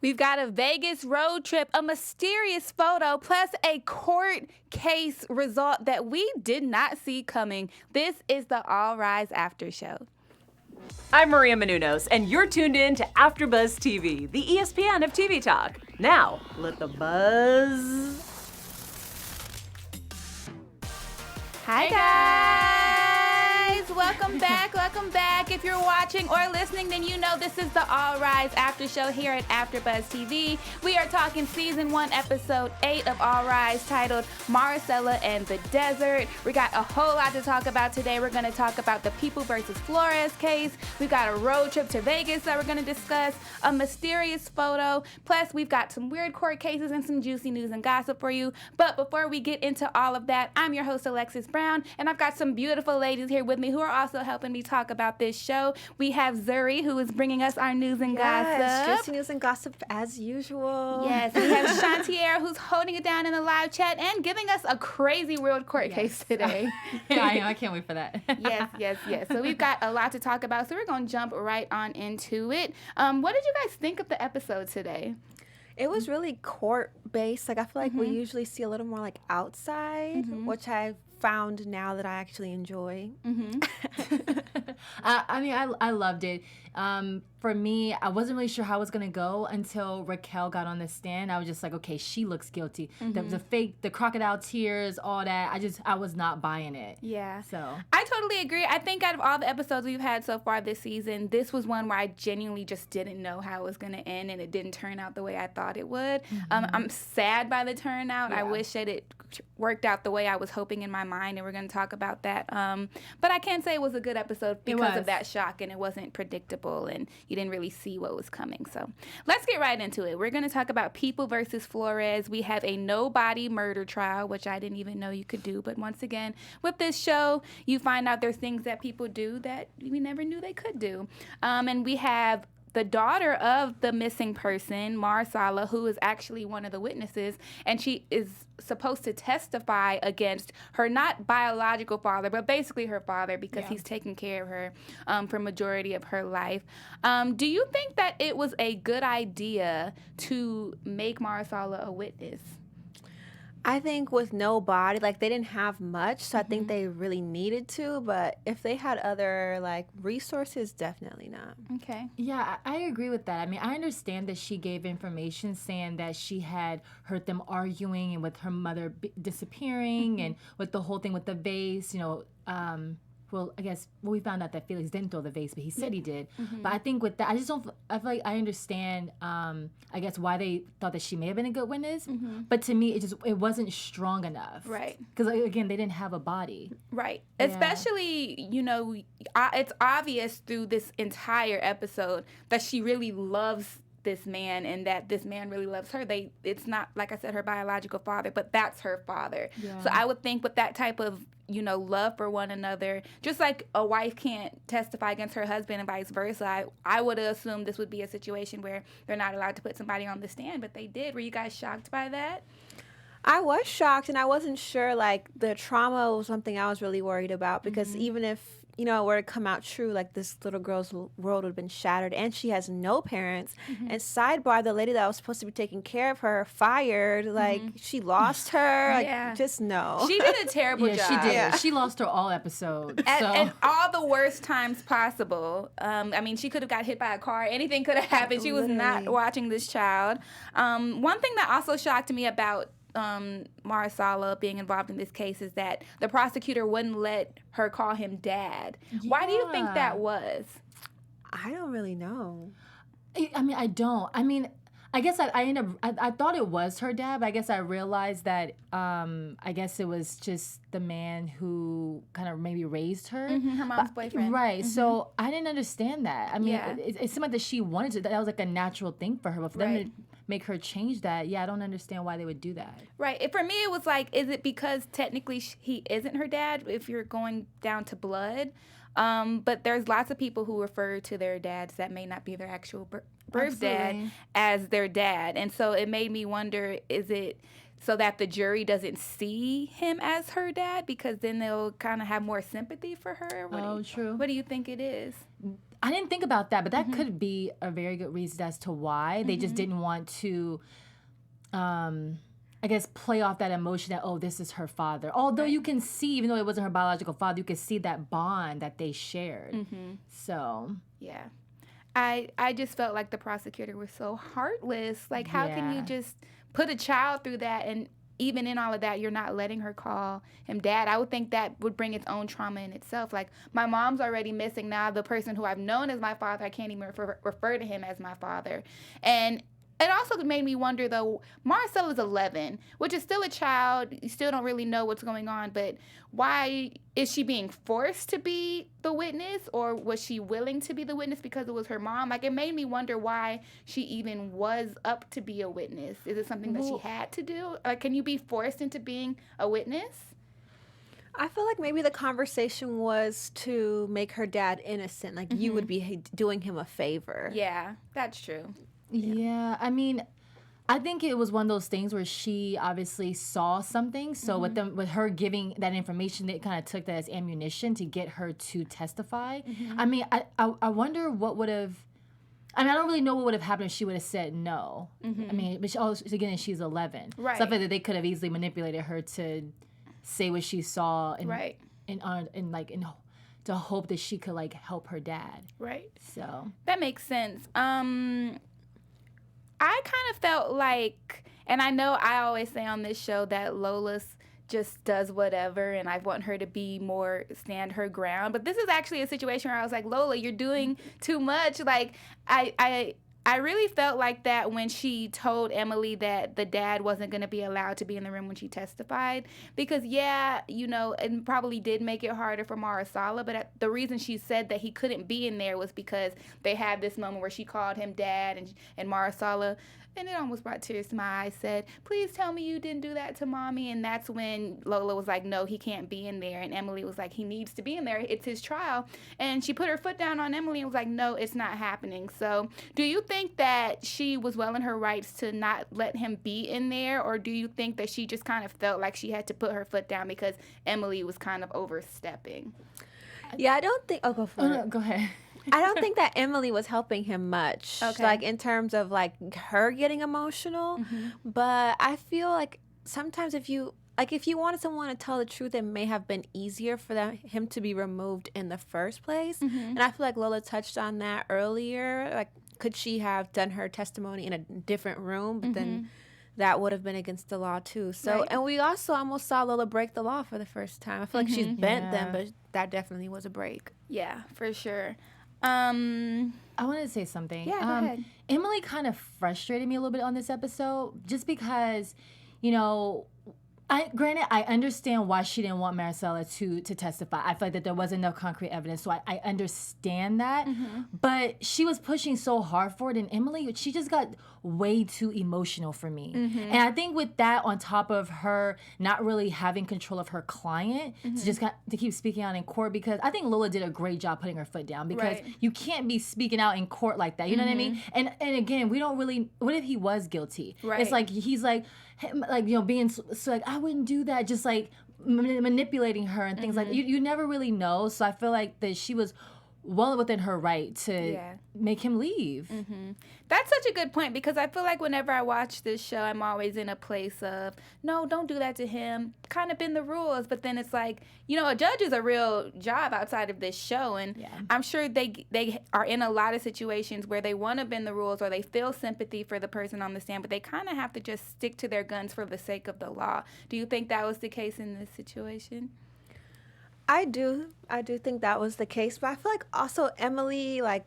We've got a Vegas road trip, a mysterious photo, plus a court case result that we did not see coming. This is the All Rise After Show. I'm Maria Menounos, and you're tuned in to AfterBuzz TV, the ESPN of TV talk. Now, let the buzz. Hi, guys. Welcome back. Welcome back. If you're watching or listening, then you know this is the All Rise After Show here at AfterBuzz TV. We are talking Season 1, Episode 8 of All Rise, titled Maricela and the Desert. We got a whole lot to talk about today. We're going to talk about the People versus Flores case. We've got a road trip to Vegas that we're going to discuss, a mysterious photo. Plus, we've got some weird court cases and some juicy news and gossip for you. But before we get into all of that, I'm your host, Alexis Brown, and I've got some beautiful ladies here with me who are also helping me talk about this show. We have Zuri, who is bringing us our news and gossip. Juicy news and gossip as usual. Yes, we have Shawnteairra, who's holding it down in the live chat and giving us a crazy world court case today. Yeah, I can't wait for that. Yes. So we've got a lot to talk about, so we're going to jump right on into it. What did you guys think of the episode today? It was really court-based. Like, I feel like we usually see a little more, like, outside, which I found now that I actually enjoy. I loved it. For me, I wasn't really sure how it was going to go until Raquel got on the stand. I was just like, okay, she looks guilty. The crocodile tears, all that, I was not buying it. Yeah. So I totally agree. I think out of all the episodes we've had so far this season, this was one where I genuinely just didn't know how it was going to end, and it didn't turn out the way I thought it would. I'm sad by the turnout. Yeah. I wish that it worked out the way I was hoping in my mind, and we're going to talk about that. But I can't say it was a good episode because of that shock, and it wasn't predictable, and you didn't really see what was coming. So let's get right into it. We're going to talk about People versus Flores. We have a no-body murder trial, which I didn't even know you could do. But once again, with this show, you find out there's things that people do that we never knew they could do. And we have the daughter of the missing person, Maricela, who is actually one of the witnesses, and she is supposed to testify against her not biological father, but basically her father, because he's taken care of her for majority of her life. Do you think that it was a good idea to make Maricela a witness? I think with no body, like, they didn't have much, so I think they really needed to, but if they had other, like, resources, definitely not. Okay. yeah, I agree with that. I mean, I understand that she gave information saying that she had heard them arguing and with her mother disappearing and with the whole thing with the vase, well, I guess we found out that Felix didn't throw the vase, but he said he did. But I think with that, I feel like I understand, I guess, why they thought that she may have been a good witness. But to me, it wasn't strong enough. Right. Because, again, they didn't have a body. Right. Yeah. Especially, it's obvious through this entire episode that she really loves this man and that this man really loves her. It's not, like I said, her biological father, but that's her father. Yeah. So I would think with that type of, love for one another, just like a wife can't testify against her husband and vice versa, I would assume this would be a situation where they're not allowed to put somebody on the stand, but they did. Were you guys shocked by that? I was shocked, and I wasn't sure, like, the trauma was something I was really worried about, because even if, it were to come out true, like, this little girl's world would have been shattered, and she has no parents. And sidebar, the lady that was supposed to be taking care of her fired, like, she lost her. Like, just no. She did a terrible job. She did. Yeah. She lost her all episode. At all the worst times possible. I mean, she could have got hit by a car. Anything could have happened. She was not watching this child. One thing that also shocked me about Maricela being involved in this case is that the prosecutor wouldn't let her call him dad. Yeah. Why do you think that was? I don't really know. I mean, I don't. I mean, I guess I thought it was her dad, but I guess I realized that I guess it was just the man who kind of maybe raised her. Her mom's boyfriend. Right. So I didn't understand that. I mean, it seemed like that she wanted to. That was like a natural thing for her. But for them to make her change that, I don't understand why they would do that. Right. For me, it was like, is it because technically he isn't her dad if you're going down to blood? But there's lots of people who refer to their dads that may not be their actual birth dad as their dad. And so it made me wonder, is it so that the jury doesn't see him as her dad, because then they'll kind of have more sympathy for her? True. What do you think it is? I didn't think about that, but that could be a very good reason as to why they just didn't want to, I guess, play off that emotion that, oh, this is her father. Although you can see, even though it wasn't her biological father, you could see that bond that they shared. So. Yeah. I just felt like the prosecutor was so heartless. Like, how can you just put a child through that, and even in all of that, you're not letting her call him dad? I would think that would bring its own trauma in itself. Like, my mom's already missing. Now the person who I've known as my father, I can't even refer to him as my father. And it also made me wonder, though, Maricela's 11, which is still a child. You still don't really know what's going on, but why is she being forced to be the witness, or was she willing to be the witness because it was her mom? Like, it made me wonder why she even was up to be a witness. Is it something that she had to do? Like, can you be forced into being a witness? I feel like maybe the conversation was to make her dad innocent. Like, you would be doing him a favor. Yeah, that's true. Yeah, I mean, I think it was one of those things where she obviously saw something. So with her giving that information, they kind of took that as ammunition to get her to testify. I mean, I wonder what would have. I mean, I don't really know what would have happened if she would have said no. I mean, but again, she's 11. Right. So I feel that they could have easily manipulated her to say what she saw, and to hope that she could, like, help her dad. Right. So that makes sense. I kind of felt like, and I know I always say on this show that Lola's just does whatever, and I want her to be more stand her ground. But this is actually a situation where I was like, Lola, you're doing too much. Like, I really felt like that when she told Emily that the dad wasn't going to be allowed to be in the room when she testified. Because, yeah, you know, it probably did make it harder for Maricela. But the reason she said that he couldn't be in there was because they had this moment where she called him dad, and Maricela, and it almost brought tears to my eyes, said, please tell me you didn't do that to mommy. And that's when Lola was like, no, he can't be in there. And Emily was like, he needs to be in there. It's his trial. And she put her foot down on Emily and was like, no, it's not happening. So do you think that she was well in her rights to not let him be in there? Or do you think that she just kind of felt like she had to put her foot down because Emily was kind of overstepping? Yeah, I don't think... Oh, go for it. no, go ahead. I don't think that Emily was helping him much, like, in terms of, like, her getting emotional. But I feel like sometimes if you wanted someone to tell the truth, it may have been easier for him to be removed in the first place. And I feel like Lola touched on that earlier. Like, could she have done her testimony in a different room? But then that would have been against the law too. So, and we also almost saw Lola break the law for the first time. I feel like she's bent them, but that definitely was a break. Yeah, for sure. I wanted to say something. Yeah, go ahead. Emily kind of frustrated me a little bit on this episode, just because, you know, I understand why she didn't want Maricela to testify. I feel like that there wasn't enough concrete evidence, so I understand that. But she was pushing so hard for it, and Emily, she just got way too emotional for me. And I think with that, on top of her not really having control of her client, to keep speaking out in court, because I think Lola did a great job putting her foot down, because you can't be speaking out in court like that. You know what I mean? And again, we don't really. What if he was guilty? It's like he's like you know, being so like, I wouldn't do that, just like manipulating her and things like that. You never really know. So I feel like that she was well within her right to make him leave. That's such a good point, because I feel like whenever I watch this show, I'm always in a place of, no, don't do that to him, kind of bend the rules. But then it's like, you know, a judge is a real job outside of this show. And I'm sure they are in a lot of situations where they want to bend the rules, or they feel sympathy for the person on the stand, but they kind of have to just stick to their guns for the sake of the law. Do you think that was the case in this situation? I do think that was the case, but I feel like also Emily, like,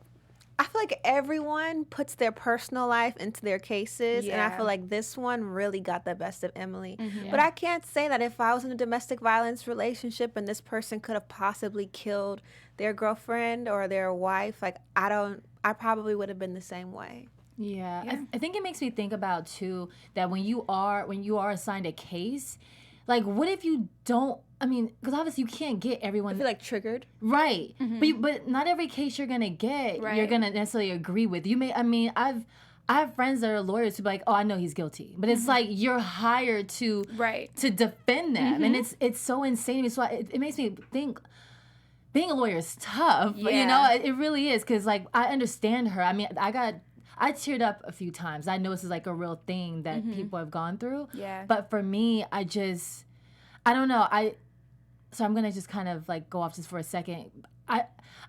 I feel like everyone puts their personal life into their cases, and I feel like this one really got the best of Emily. But I can't say that if I was in a domestic violence relationship and this person could have possibly killed their girlfriend or their wife, like, I probably would have been the same way. Yeah. I think it makes me think about too that when you are assigned a case, like, what if you don't? I mean, because obviously you can't get everyone. I feel like triggered. Right. But not every case you're going to get, you're going to necessarily agree with. I have friends that are lawyers who be like, oh, I know he's guilty. But it's like you're hired to defend them. And it's so insane to me. So it makes me think being a lawyer is tough. Yeah. You know, it really is, because like I understand her. I mean, I teared up a few times. I know this is like a real thing that people have gone through. Yeah. But for me, I don't know. So I'm gonna just kind of like go off just for a second.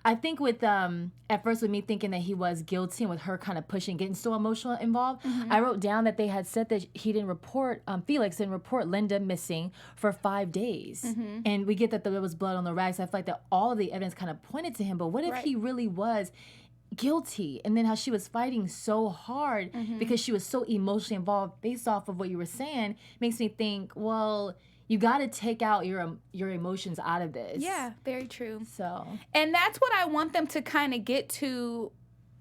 I think with at first with me thinking that he was guilty and with her kind of pushing, getting so emotional involved, I wrote down that they had said that he didn't report, Felix didn't report Linda missing for 5 days. And we get that there was blood on the rags. I feel like that all of the evidence kind of pointed to him, but what if he really was guilty? And then how she was fighting so hard because she was so emotionally involved based off of what you were saying makes me think, well, you got to take out your emotions out of this. Yeah, very true. So, and that's what I want them to kind of get to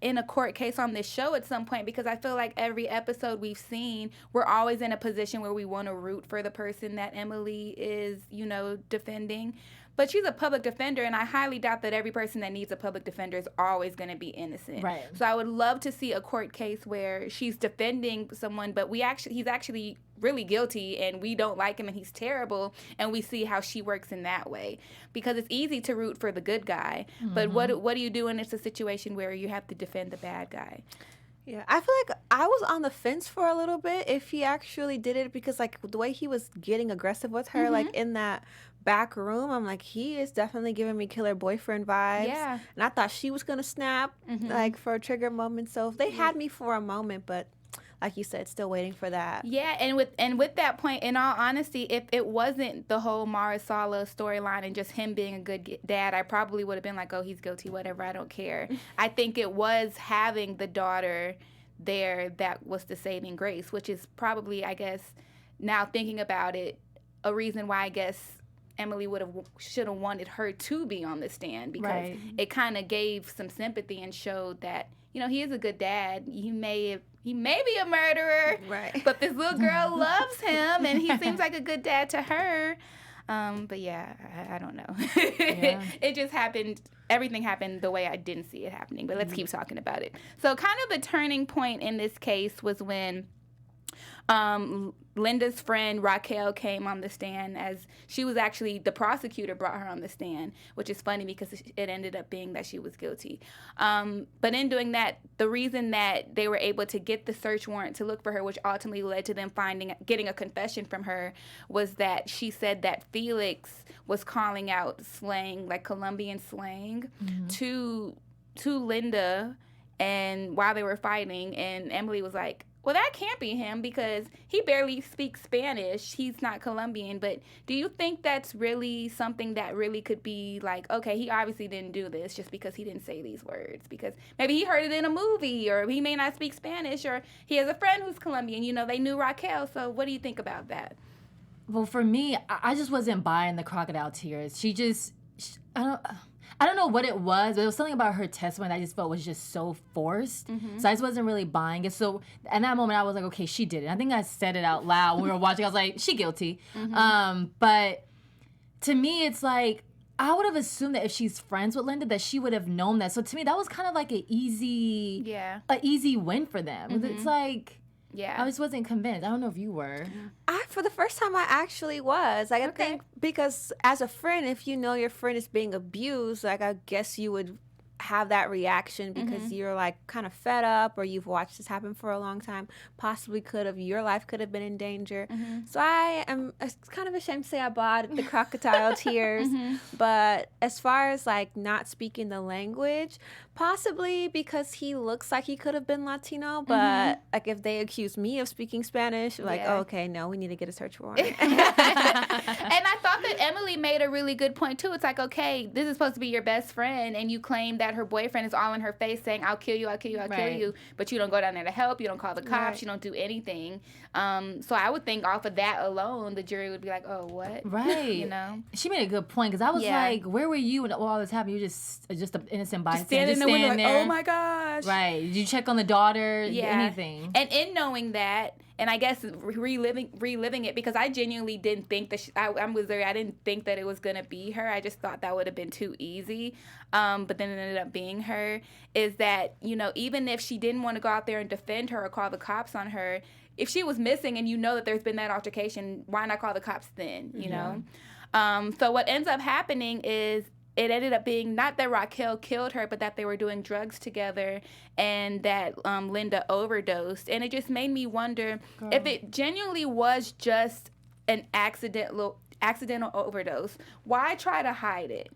in a court case on this show at some point, because I feel like every episode we've seen, we're always in a position where we want to root for the person that Emily is, you know, defending. But she's a public defender, and I highly doubt that every person that needs a public defender is always going to be innocent. Right. So I would love to see a court case where she's defending someone, but he's actually really guilty, and we don't like him, and he's terrible, and we see how she works in that way. Because it's easy to root for the good guy, but what do you do when it's a situation where you have to defend the bad guy? Yeah, I feel like I was on the fence for a little bit if he actually did it, because like the way he was getting aggressive with her, like in that back room, I'm like, he is definitely giving me killer boyfriend vibes. Yeah. And I thought she was gonna snap like for a trigger moment. So they had me for a moment, but like you said, still waiting for that. Yeah, and with that point, in all honesty, if it wasn't the whole Maricela storyline and just him being a good dad, I probably would have been like, oh, he's guilty, whatever, I don't care. I think it was having the daughter there that was the saving grace, which is probably, I guess, now thinking about it, a reason why I guess Emily should have wanted her to be on the stand, because it kind of gave some sympathy and showed that, you know, he is a good dad. He may be a murderer, Right. but this little girl loves him, and he seems like a good dad to her. But yeah, I don't know. It just happened. Everything happened the way I didn't see it happening. But let's keep talking about it. So kind of the turning point in this case was when Linda's friend Raquel came on the stand, as she was actually, the prosecutor brought her on the stand, which is funny because it ended up being that she was guilty. But in doing that, the reason that they were able to get the search warrant to look for her, which ultimately led to them getting a confession from her, was that she said that Felix was calling out slang, like Colombian slang, to Linda, and while they were fighting, and Emily was like, well, that can't be him because he barely speaks Spanish. He's not Colombian. But do you think that's really something that really could be like, okay, he obviously didn't do this just because he didn't say these words? Because maybe he heard it in a movie, or he may not speak Spanish, or he has a friend who's Colombian. You know, they knew Raquel. So what do you think about that? Well, for me, I just wasn't buying the crocodile tears. I don't know what it was, but it was something about her testimony that I just felt was just so forced. So I just wasn't really buying it. So in that moment, I was like, okay, she did it. I think I said it out loud when we were watching. I was like, she guilty. But to me, it's like, I would have assumed that if she's friends with Linda, that she would have known that. So to me, that was kind of like an easy win for them. It's like, I just wasn't convinced. I don't know if you were. For the first time, I actually was. Like, I think because as a friend, if you know your friend is being abused, like, I guess you would have that reaction because you're like kind of fed up, or you've watched this happen for a long time. Possibly your life could have been in danger. So I am kind of ashamed to say I bought the crocodile tears. But as far as like not speaking the language, possibly because he looks like he could have been Latino, but like if they accuse me of speaking Spanish, like, oh, okay, no, we need to get a search warrant. And I thought that Emily made a really good point too. It's like, okay, this is supposed to be your best friend, and you claim that her boyfriend is all in her face saying, I'll kill you, I'll kill you, I'll kill you, but you don't go down there to help, you don't call the cops, you don't do anything. So I would think off of that alone, the jury would be like, oh, what? Right. You know? She made a good point, because I was like, where were you when all this happened? You were just an innocent bystander. Standing in the window like, oh my gosh. Right. Did you check on the daughter? Anything. And in knowing that, and I guess reliving it, because I genuinely didn't think that I'm with Zuri. I didn't think that it was gonna be her. I just thought that would have been too easy. But then it ended up being her. Is that, you know, even if she didn't want to go out there and defend her or call the cops on her, if she was missing and you know that there's been that altercation, why not call the cops then? You know. So what ends up happening is it ended up being not that Raquel killed her, but that they were doing drugs together and that Linda overdosed. And it just made me wonder if it genuinely was just an accidental overdose. Why try to hide it?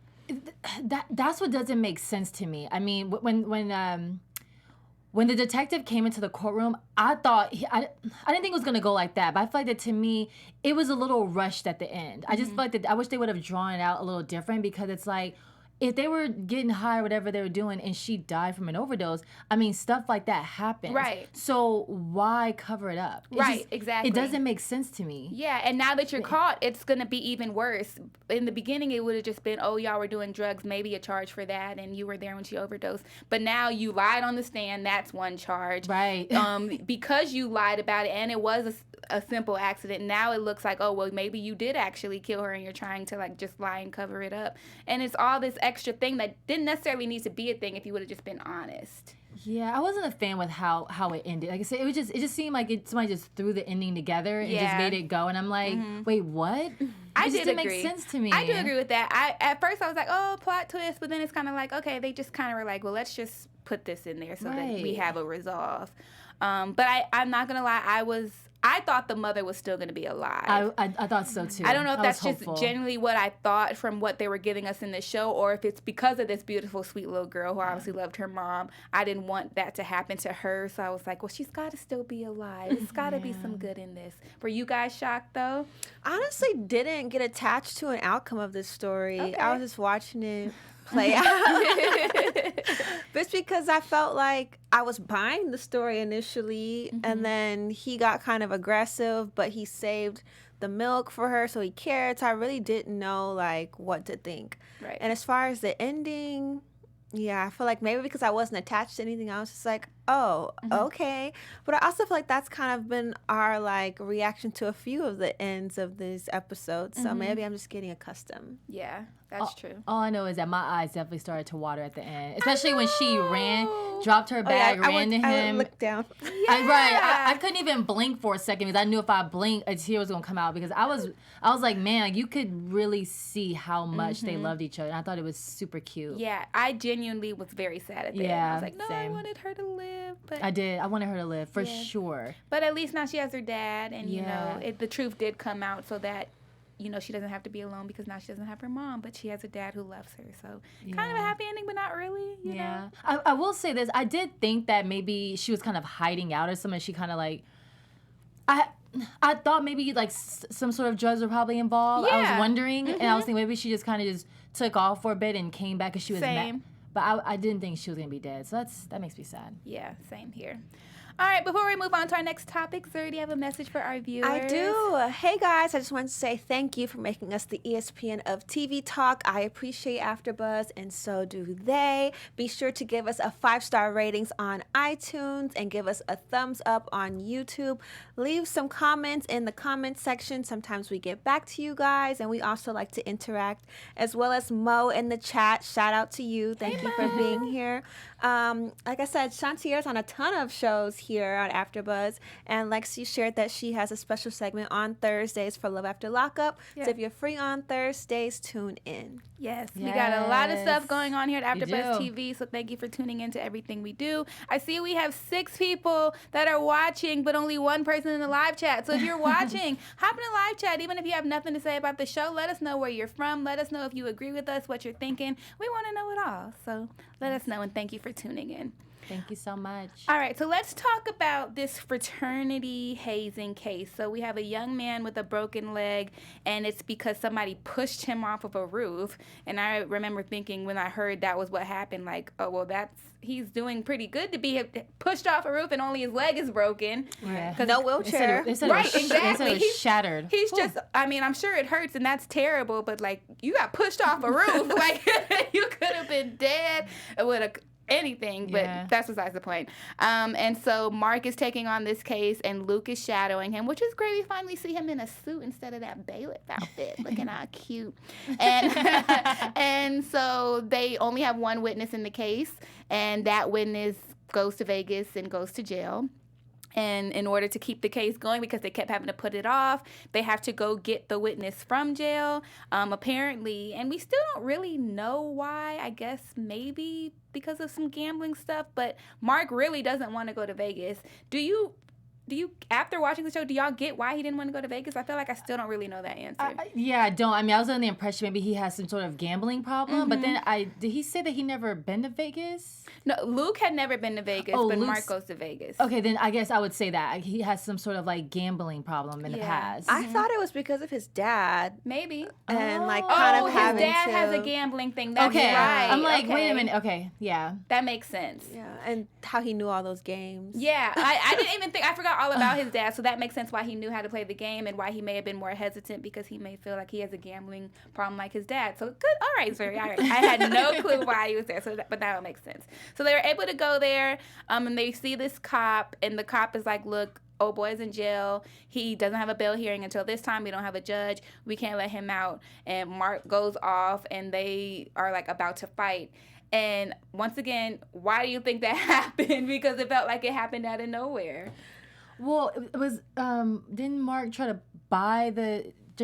That's what doesn't make sense to me. I mean, when the detective came into the courtroom, I thought I didn't think it was gonna go like that, but I feel like that to me it was a little rushed at the end. I just feel like that I wish they would have drawn it out a little different, because it's like, if they were getting high or whatever they were doing and she died from an overdose, I mean, stuff like that happens. Right. So why cover it up? Exactly. It doesn't make sense to me. Yeah, and now that you're caught, it's going to be even worse. In the beginning, it would have just been, oh, y'all were doing drugs, maybe a charge for that, and you were there when she overdosed. But now you lied on the stand, that's one charge. Right. Because you lied about it, and it was a simple accident, now it looks like, oh, well, maybe you did actually kill her and you're trying to, like, just lie and cover it up. And it's all this extra thing that didn't necessarily need to be a thing if you would have just been honest. Yeah, I wasn't a fan with how it ended. Like I said, it just seemed like somebody just threw the ending together and just made it go. And I'm like, wait, what? I just did didn't agree. make sense to me. I do agree with that. At first I was like, oh, plot twist, but then it's kind of like, okay, they just kind of were like, well, let's just put this in there so that we have a resolve. But I'm not gonna lie, I thought the mother was still going to be alive. I thought so, too. I don't know if that's just hopeful. genuinely what I thought from what they were giving us in the show, or if it's because of this beautiful, sweet little girl who obviously loved her mom. I didn't want that to happen to her, so I was like, well, she's got to still be alive. It's got to be some good in this. Were you guys shocked, though? I honestly didn't get attached to an outcome of this story. Okay. I was just watching it play out. Just because I felt like I was buying the story initially, and then he got kind of aggressive, but he saved the milk for her, so he cared. So I really didn't know, like, what to think. Right. And as far as the ending, yeah, I feel like maybe because I wasn't attached to anything, I was just like, oh, okay. But I also feel like that's kind of been our, like, reaction to a few of the ends of these episodes. So maybe I'm just getting accustomed. Yeah, that's true. All I know is that my eyes definitely started to water at the end, especially when she dropped her bag, ran to him. I looked down. I couldn't even blink for a second because I knew if I blinked, a tear was gonna come out, because I was like, man, like, you could really see how much they loved each other, and I thought it was super cute. Yeah, I genuinely was very sad at the end. I was like, no, same. I wanted her to live. But I did. I wanted her to live for sure. But at least now she has her dad, and you know, the truth did come out, so that, you know, she doesn't have to be alone, because now she doesn't have her mom, but she has a dad who loves her. So kind of a happy ending, but not really. You know? I will say this. I did think that maybe she was kind of hiding out or something. She kind of like, I thought maybe like some sort of drugs were probably involved. I was wondering, and I was thinking maybe she just kind of just took off for a bit and came back because she was mad. But I didn't think she was going to be dead. So that makes me sad. Yeah, same here. All right, before we move on to our next topic, Zuri, do you have a message for our viewers? I do. Hey, guys, I just wanted to say thank you for making us the ESPN of TV talk. I appreciate AfterBuzz, and so do they. Be sure to give us a 5-star ratings on iTunes and give us a thumbs up on YouTube. Leave some comments in the comment section. Sometimes we get back to you guys, and we also like to interact, as well as Mo in the chat. Shout out to you. Thank you for being here. Like I said, Shawnteairra's on a ton of shows here on AfterBuzz, and Lexi shared that she has a special segment on Thursdays for Love After Lockup. So if you're free on Thursdays, tune in. Yes, we got a lot of stuff going on here at AfterBuzz TV, so thank you for tuning in to everything we do. I see we have 6 people that are watching, but only 1 person in the live chat. So if you're watching, hop in the live chat. Even if you have nothing to say about the show, let us know where you're from. Let us know if you agree with us, what you're thinking. We want to know it all. So let us know, and thank you for tuning in. Thank you so much. All right, so let's talk about this fraternity hazing case. So we have a young man with a broken leg, and it's because somebody pushed him off of a roof. And I remember thinking when I heard that was what happened, like, oh, well, he's doing pretty good to be pushed off a roof and only his leg is broken. Yeah. No wheelchair. Right, exactly. It was shattered. He's just, I mean, I'm sure it hurts and that's terrible, but like, you got pushed off a roof. Like, you could have been dead with anything, but that's besides the point. And so Mark is taking on this case, and Luke is shadowing him, which is great. We finally see him in a suit instead of that bailiff outfit, looking all cute. And and so they only have 1 witness in the case, and that witness goes to Vegas and goes to jail. And in order to keep the case going, because they kept having to put it off, they have to go get the witness from jail, apparently. And we still don't really know why. I guess maybe because of some gambling stuff. But Mark really doesn't want to go to Vegas. Do you, after watching the show, do y'all get why he didn't want to go to Vegas? I feel like I still don't really know that answer. I don't. I mean, I was under the impression maybe he has some sort of gambling problem, but then did he say that he never been to Vegas? No, Luke had never been to Vegas, but Mark goes to Vegas. Okay, then I guess I would say that he has some sort of like gambling problem in the past. I thought it was because of his dad. Maybe. And like kind of having his dad has a gambling thing. That's right. I'm like, wait a minute. Okay, yeah. That makes sense. Yeah, and how he knew all those games. Yeah, I didn't even think, I forgot all about his dad, so that makes sense why he knew how to play the game and why he may have been more hesitant, because he may feel like he has a gambling problem like his dad. So good, all right, Zuri, all right. I had no clue why he was there, but that would make sense. So they were able to go there, and they see this cop, and the cop is like, look, old boy's in jail. He doesn't have a bail hearing until this time. We don't have a judge. We can't let him out. And Mark goes off, and they are like about to fight. And once again, why do you think that happened? Because it felt like it happened out of nowhere. Well, it was, didn't Mark try to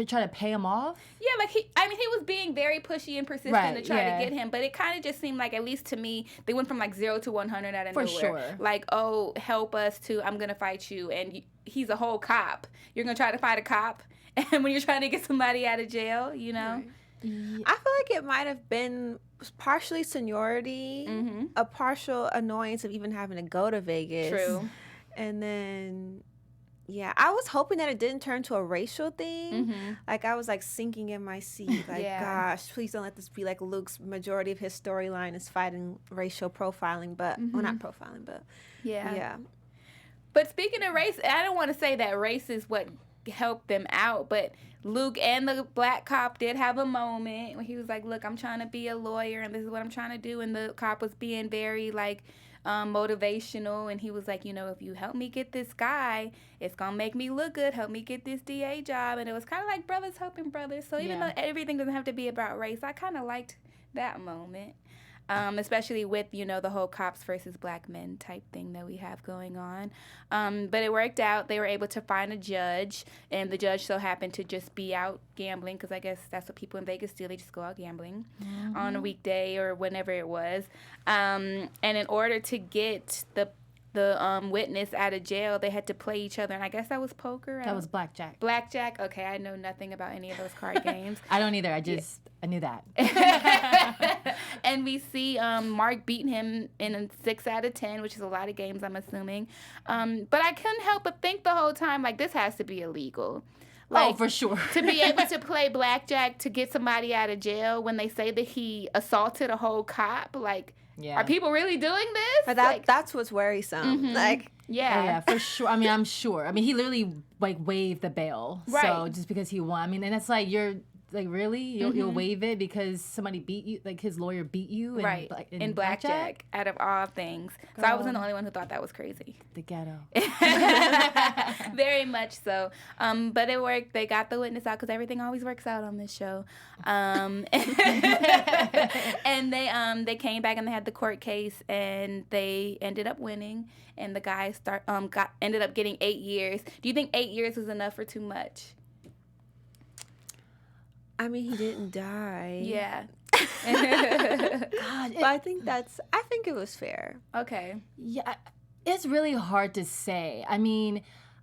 try to pay him off? Yeah, like he was being very pushy and persistent to try to get him, but it kind of just seemed like, at least to me, they went from like 0 to 100 out of nowhere. For sure. Like, oh, help us to, I'm going to fight you. And he's a whole cop. You're going to try to fight a cop? And when you're trying to get somebody out of jail, you know? Right. Yeah. I feel like it might have been partially seniority, a partial annoyance of even having to go to Vegas. True. And then, yeah, I was hoping that it didn't turn to a racial thing. Like, I was, like, sinking in my seat. Like, gosh, please don't let this be, like, Luke's majority of his storyline is fighting racial profiling. But, well, not profiling, but, yeah. But speaking of race, I don't want to say that race is what helped them out, but Luke and the black cop did have a moment when he was like, look, I'm trying to be a lawyer, and this is what I'm trying to do. And the cop was being very, like, motivational, and he was like, you know, if you help me get this guy, it's gonna make me look good. Help me get this DA job. And it was kind of like brothers helping brothers. So even though everything doesn't have to be about race, I kind of liked that moment, especially with, you know, the whole cops versus black men type thing that we have going on. But it worked out. They were able to find a judge, and the judge so happened to just be out gambling, because I guess that's what people in Vegas do. They just go out gambling on a weekday or whenever it was. And in order to get the witness out of jail, they had to play each other, and I guess that was poker. That was blackjack. Blackjack. Okay, I know nothing about any of those card games. I don't either. I knew that. And we see Mark beating him in a 6 out of 10, which is a lot of games, I'm assuming. But I couldn't help but think the whole time, like, this has to be illegal. Like, for sure. To be able to play blackjack to get somebody out of jail when they say that he assaulted a whole cop, like, are people really doing this? But that's what's worrisome. Like, yeah, for sure. I mean, I'm sure. I mean, he literally like waived the bail, right? So just because he won, I mean, and it's like you're like, really, you'll waive it because somebody beat you, like his lawyer beat you, in blackjack, out of all things. Girl. So I wasn't the only one who thought that was crazy. The ghetto. Very much so. But it worked. They got the witness out, because everything always works out on this show. And they came back and they had the court case, and they ended up winning. And the guy ended up getting 8 years. Do you think 8 years was enough or too much? I mean, he didn't die. Yeah. God, but I think it was fair. Okay. Yeah, it's really hard to say. I mean,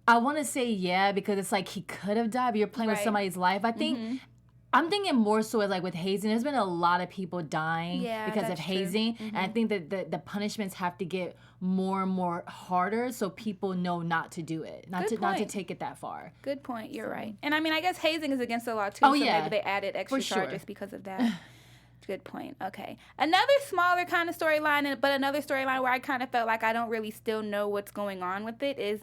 I want to say because it's like he could have died, but you're playing with somebody's life. I think I'm thinking more so as like with hazing. There's been a lot of people dying because of hazing, and I think that the punishments have to get more and more harder so people know not to do it, not to take it that far. Good point. You're right. And I mean, I guess hazing is against the law too. So maybe they added extra charges because of that. Good point. Okay. Another smaller kind of storyline, but another storyline where I kind of felt like I don't really still know what's going on with it is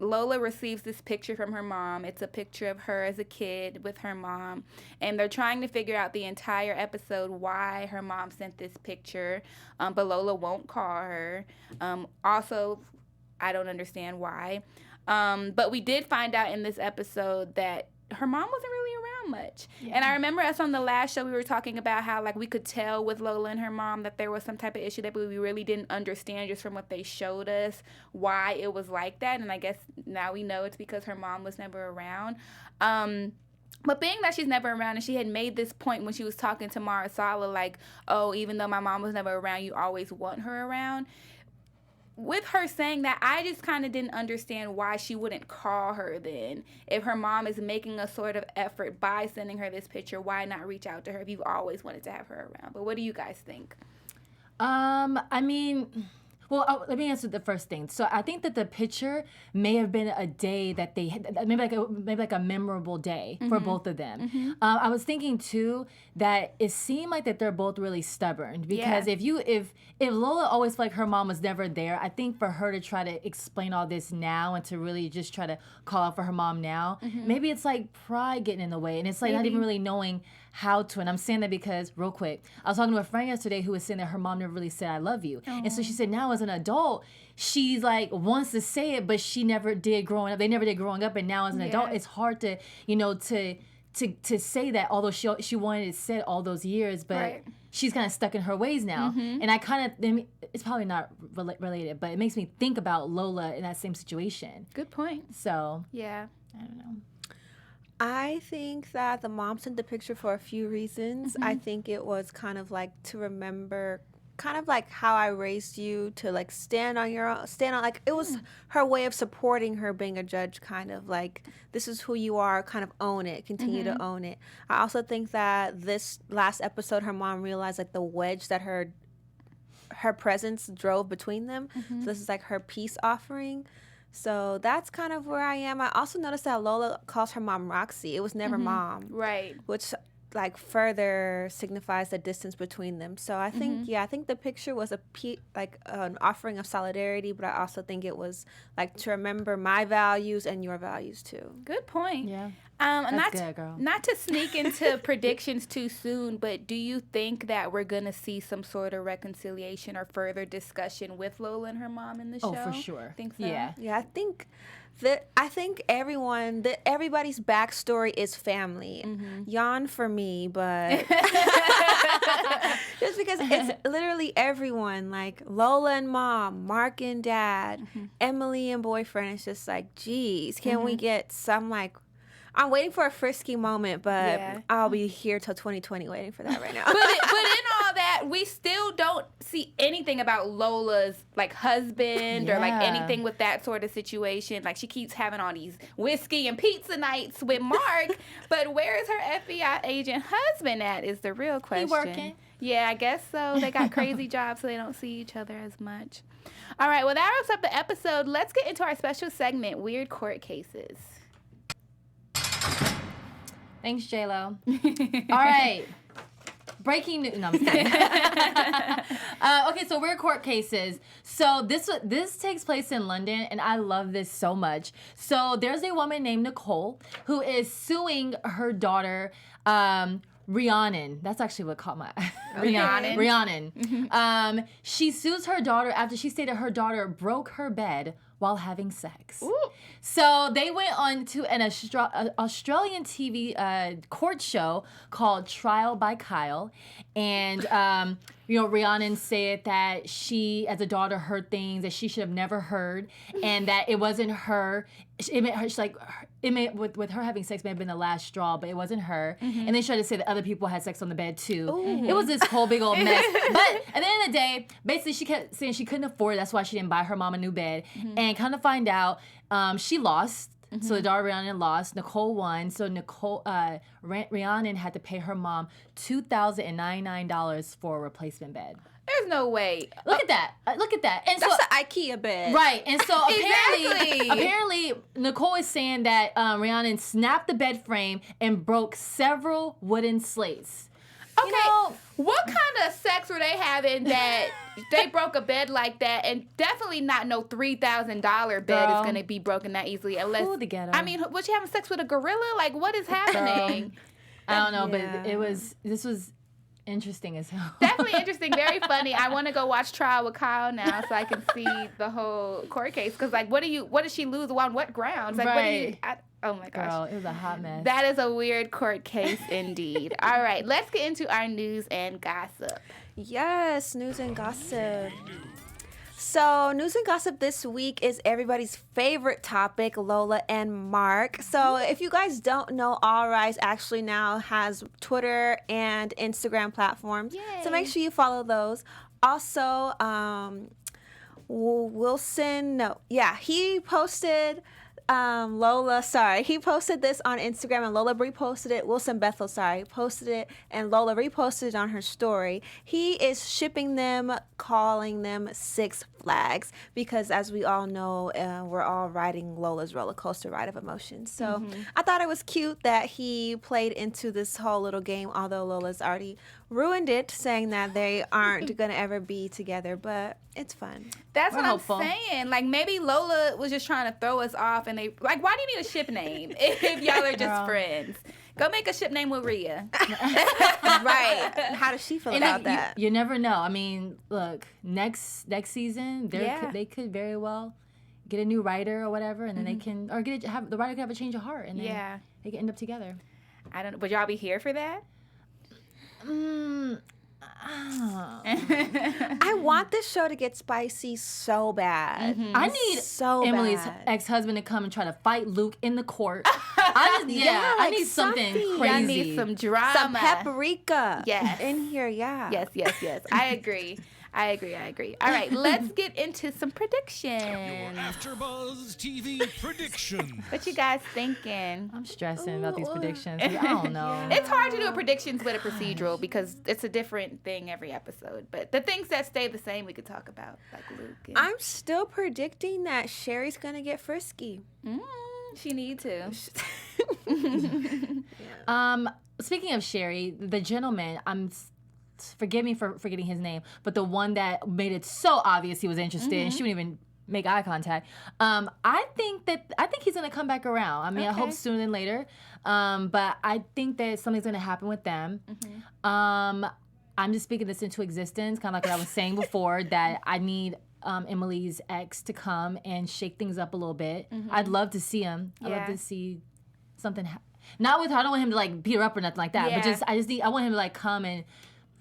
Lola receives this picture from her mom. It's a picture of her as a kid with her mom, and they're trying to figure out the entire episode why her mom sent this picture, but Lola won't call her. Also, I don't understand why. But we did find out in this episode that her mom wasn't really around much. Yeah. And I remember us on the last show, we were talking about how, like, we could tell with Lola and her mom that there was some type of issue that we really didn't understand just from what they showed us why it was like that. And I guess now we know it's because her mom was never around. But being that she's never around, and she had made this point when she was talking to Maricela, like, oh, even though my mom was never around, you always want her around. With her saying that, I just kind of didn't understand why she wouldn't call her then. If her mom is making a sort of effort by sending her this picture, why not reach out to her if you've always wanted to have her around? But what do you guys think? I mean... Well, let me answer the first thing. So I think that the picture may have been a day that they had, maybe like a memorable day for both of them. I was thinking too that it seemed like that they're both really stubborn, because if Lola always felt like her mom was never there, I think for her to try to explain all this now and to really just try to call out for her mom now, maybe it's like pride getting in the way, and it's like not even really knowing how to. And I'm saying that because, real quick, I was talking to a friend yesterday who was saying that her mom never really said I love you. And so she said now as an adult, she's like wants to say it, but she never did growing up. They never did growing up, and now as an adult, it's hard to, to say that, although she wanted it said all those years, but she's kind of stuck in her ways now. And I kind of, it's probably not related, but it makes me think about Lola in that same situation. Good point. So, yeah. I don't know. I think that the mom sent the picture for a few reasons. I think it was kind of like to remember kind of like how I raised you, to like stand on, like it was her way of supporting her being a judge, kind of like, this is who you are, kind of own it, continue to own it. I also think that this last episode, her mom realized like the wedge that her presence drove between them. So this is like her peace offering. So that's kind of where I am. I also noticed that Lola calls her mom Roxy. It was never mom. Right. Which like further signifies the distance between them. So I think, I think the picture was an offering of solidarity, but I also think it was like to remember my values and your values too. Good point. Yeah. That's good, girl. Not to sneak into predictions too soon, but do you think that we're going to see some sort of reconciliation or further discussion with Lola and her mom in the show? Oh, for sure. Think so? Yeah, I think everybody's backstory is family. Yawn for me, but just because it's literally everyone, like Lola and mom, Mark and dad, Emily and boyfriend. It's just like, geez, can we get some like, I'm waiting for a frisky moment, but I'll be here till 2020 waiting for that right now. But in all that, we still don't see anything about Lola's like husband or like anything with that sort of situation. Like she keeps having all these whiskey and pizza nights with Mark, but where is her FBI agent husband at is the real question. He working. Yeah, I guess so. They got crazy jobs, so they don't see each other as much. All right, well, that wraps up the episode. Let's get into our special segment, Weird Court Cases. Thanks, J-Lo. All right. Breaking news. No, I'm kidding. Okay, so we're court cases. So this takes place in London, and I love this so much. So there's a woman named Nicole who is suing her daughter, Rhiannon. That's actually what caught my Rhiannon. She sues her daughter after she stated her daughter broke her bed while having sex. Ooh. So they went on to an Australian TV court show called Trial by Kyle. And, Rhiannon said that she, as a daughter, heard things that she should have never heard, and that it wasn't her. With her having sex may have been the last straw, but it wasn't her. And they tried to say that other people had sex on the bed too. It was this whole big old mess. But at the end of the day, basically she kept saying she couldn't afford it. That's why she didn't buy her mom a new bed. And kind of find out, she lost. So the daughter Rhiannon lost. Nicole won. So Rhiannon had to pay her mom $2,099 for a replacement bed. There's no way. Look at that. Look at that. And that's an IKEA bed. Right. And so Exactly. apparently Nicole is saying that Rhiannon snapped the bed frame and broke several wooden slates. Okay, what kind of sex were they having that they broke a bed like that? And definitely not no $3,000 bed is going to be broken that easily. Unless, Ooh, the ghetto. I mean, was she having sex with a gorilla? Like, what is happening? I don't know, but this was interesting as hell. Definitely interesting, very funny. I want to go watch Trial with Kyle now so I can see the whole court case. Because, like, what does she lose on what grounds? Like, right. Oh my gosh. Girl, it was a hot mess. That is a weird court case indeed. All right, let's get into our news and gossip. Yes, news and gossip. So, news and gossip this week is everybody's favorite topic, Lola and Mark. So, if you guys don't know, All Rise actually now has Twitter and Instagram platforms. Yay. So, make sure you follow those. Also, he posted he posted this on Instagram and Lola reposted it. Posted it and Lola reposted it on her story. He is shipping them, calling them Six Flags, because as we all know, we're all riding Lola's roller coaster ride of emotions. So I thought it was cute that he played into this whole little game, although Lola's already ruined it, saying that they aren't going to ever be together, but it's fun. That's We're what hopeful. I'm saying. Like, maybe Lola was just trying to throw us off, and they, like, why do you need a ship name if y'all are just friends? Go make a ship name with Rhea. Right. How does she feel about that? You never know. I mean, look, next season, they could very well get a new writer or whatever, and then they can, or the writer could have a change of heart, and then they can end up together. I don't know. Would y'all be here for that? I want this show to get spicy so bad. I need Emily's ex-husband to come and try to fight Luke in the court. I need something crazy. I need some drama. Some paprika. Yes. In here, yeah. Yes. I agree. All right, let's get into some predictions. AfterBuzz TV prediction. What you guys thinking? I'm stressing about these predictions. I don't know. It's hard to do a predictions with a procedural because it's a different thing every episode. But the things that stay the same, we could talk about, like Luke. I'm still predicting that Sherry's gonna get frisky. She need to. Speaking of Sherry, the gentleman, forgive me for forgetting his name, but the one that made it so obvious he was interested and she wouldn't even make eye contact. I think he's gonna come back around. I mean, I hope sooner than later. But I think that something's gonna happen with them. I'm just speaking this into existence, kind of like what I was saying before, that I need Emily's ex to come and shake things up a little bit. I'd love to see him. I'd love to see something. Not with her. I don't want him to like beat her up or nothing like that. But I want him to like come and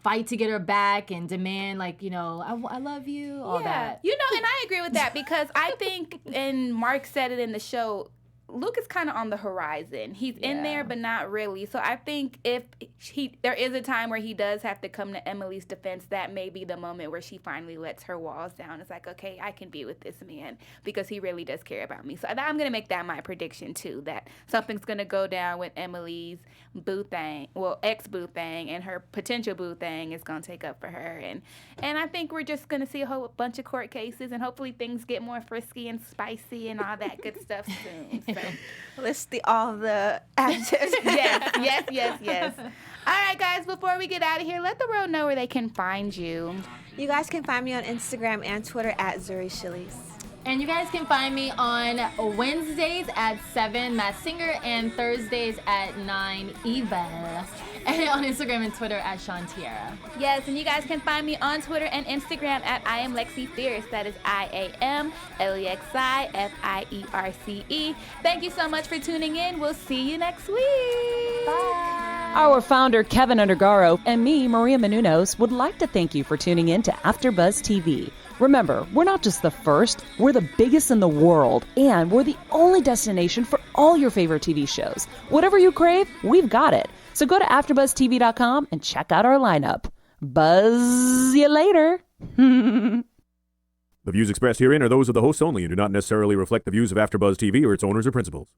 fight to get her back and demand, like, you know, I love you, all that. You know, and I agree with that because I think, and Mark said it in the show, Luke is kind of on the horizon. He's in there, but not really. So I think if there is a time where he does have to come to Emily's defense, that may be the moment where she finally lets her walls down. It's like, okay, I can be with this man because he really does care about me. So I'm going to make that my prediction too, that something's going to go down with Emily's ex-boo thing, and her potential boo thing is going to take up for her. And I think we're just going to see a whole bunch of court cases, and hopefully things get more frisky and spicy and all that good stuff soon. So. List all the adjectives. Yes. All right, guys, before we get out of here, let the world know where they can find you. You guys can find me on Instagram and Twitter at Zuri Shillies. And you guys can find me on Wednesdays at 7, Matt Singer, and Thursdays at 9, Eva. And on Instagram and Twitter at Shawnteairra. Yes, and you guys can find me on Twitter and Instagram at I am Lexi Fierce. That is IamLexi. Thank you so much for tuning in. We'll see you next week. Bye. Our founder, Keven Undergaro, and me, Maria Menounos, would like to thank you for tuning in to AfterBuzz TV. Remember, we're not just the first, we're the biggest in the world, and we're the only destination for all your favorite TV shows. Whatever you crave, we've got it. So go to AfterBuzzTV.com and check out our lineup. Buzz you later. The views expressed herein are those of the hosts only and do not necessarily reflect the views of AfterBuzz TV or its owners or principals.